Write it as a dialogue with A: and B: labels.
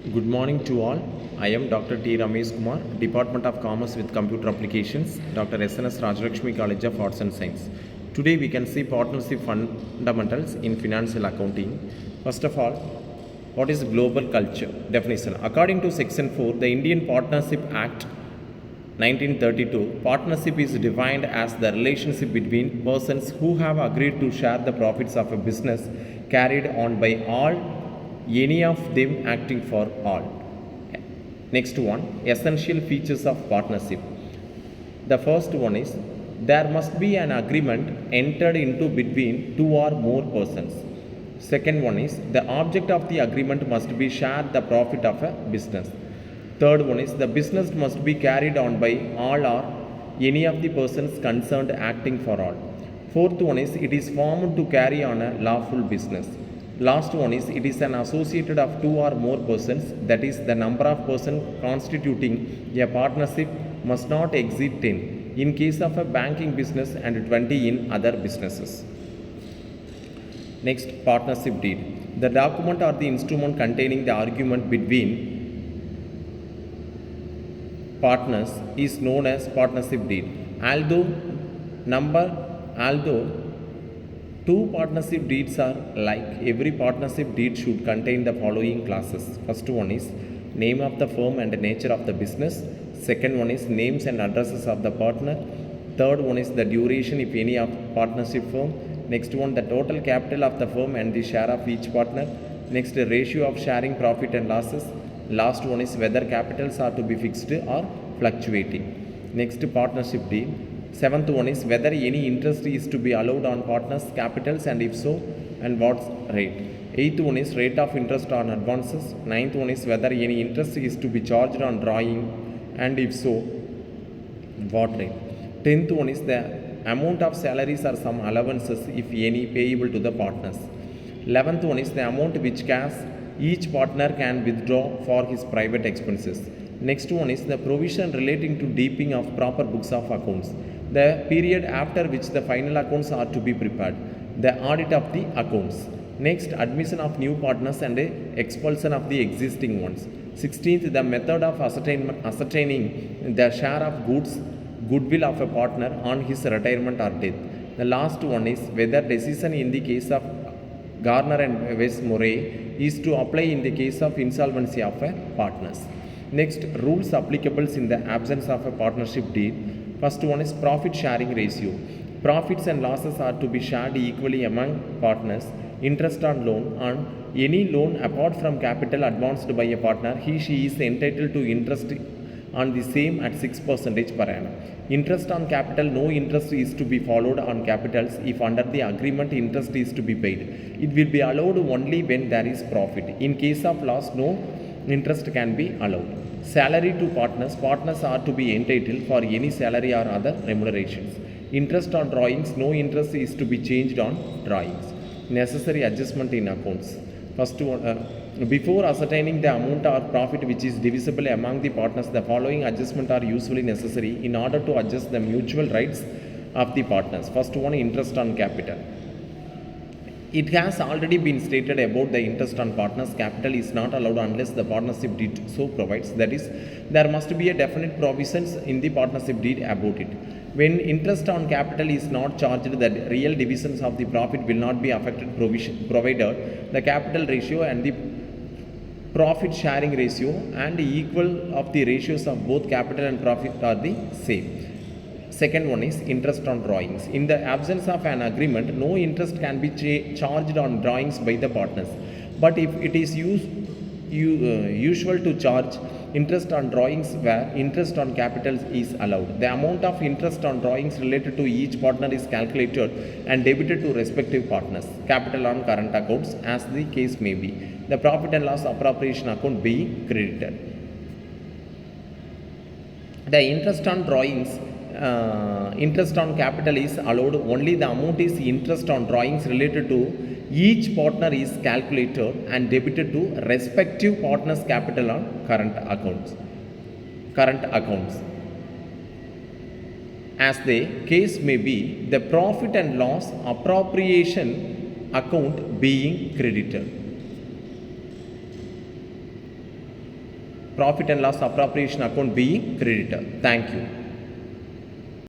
A: Good morning to all. I am Dr. T. Ramesh Kumar, Department of Commerce with Computer Applications, Dr. SNS Rajalakshmi College of Arts and Science. Today we can see partnership fundamentals in financial accounting. First of all, what is global culture? Definition. According to Section 4, the Indian Partnership Act 1932, partnership is defined as the relationship between persons who have agreed to share the profits of a business carried on by all, any of them acting for all. Next one, essential features of partnership. The first one is there must be an agreement entered into between two or more persons. Second one is the object of the agreement must be shared the profit of a business. Third one is the business must be carried on by all or any of the persons concerned acting for all. Fourth one is it is formed to carry on a lawful business. Last one is it is an associated of two or more persons, that is the number of persons constituting a partnership must not exceed 10 in case of a banking business and 20 in other businesses. Next, partnership deed. The document or the instrument containing the argument between partners is known as partnership deed. Although two partnership deeds are like, every partnership deed should contain the following clauses. First one is name of the firm and the nature of the business. Second one is names and addresses of the partner. Third one is the duration, if any, of partnership firm. Next one, the total capital of the firm and the share of each partner. Next, the ratio of sharing profit and losses. Last one is whether capitals are to be fixed or fluctuating. Next, partnership deed. Seventh one is whether any interest is to be allowed on partners' capitals, and if so, and what rate. Eighth one is rate of interest on advances. Ninth one is whether any interest is to be charged on drawing, and if so, what rate. Tenth one is the amount of salaries or some allowances, if any, payable to the partners. 11th one is the amount which cash each partner can withdraw for his private expenses. Next one is the provision relating to deeping of proper books of accounts, the period after which the final accounts are to be prepared, the audit of the accounts. Next, admission of new partners and expulsion of the existing ones. 16th, the method of ascertaining the share of goodwill of a partner on his retirement or death. The last one is whether decision in the case of Garner and West Murray is to apply in the case of insolvency of a partners. Next, rules applicable in the absence of a partnership deed. First one is profit sharing ratio. Profits and losses are to be shared equally among partners. Interest on any loan apart from capital advanced by a partner, she is entitled to interest on the same at 6% per annum. Interest on capital, no interest is to be followed on capitals if under the agreement interest is to be paid. It will be allowed only when there is profit. In case of loss, no interest can be allowed. Salary to partners. Partners are to be entitled for any salary or other remunerations. Interest on drawings. No interest is to be changed on drawings. Necessary adjustment in accounts. First one, before ascertaining the amount or profit which is divisible among the partners, the following adjustments are usually necessary in order to adjust the mutual rights of the partners. First one, interest on capital. It has already been stated about the interest on partners' capital is not allowed unless the partnership deed so provides. That is, there must be a definite provisions in the partnership deed about it. When interest on capital is not charged, the real divisions of the profit will not be affected, provided the capital ratio and the profit sharing ratio and equal of the ratios of both capital and profit are the same. Second one is interest on drawings. In the absence of an agreement, no interest can be charged on drawings by the partners. But if it is usual to charge interest on drawings where interest on capital is allowed, the amount of interest on drawings related to each partner is calculated and debited to respective partners. Capital on current accounts, as the case may be. The profit and loss appropriation account being credited. The interest on drawings. Interest on capital is allowed only the amount is interest on drawings related to each partner is calculated and debited to respective partners' capital on current accounts. As the case may be, the profit and loss appropriation account being credited. profit and loss appropriation account being creditor. Thank you.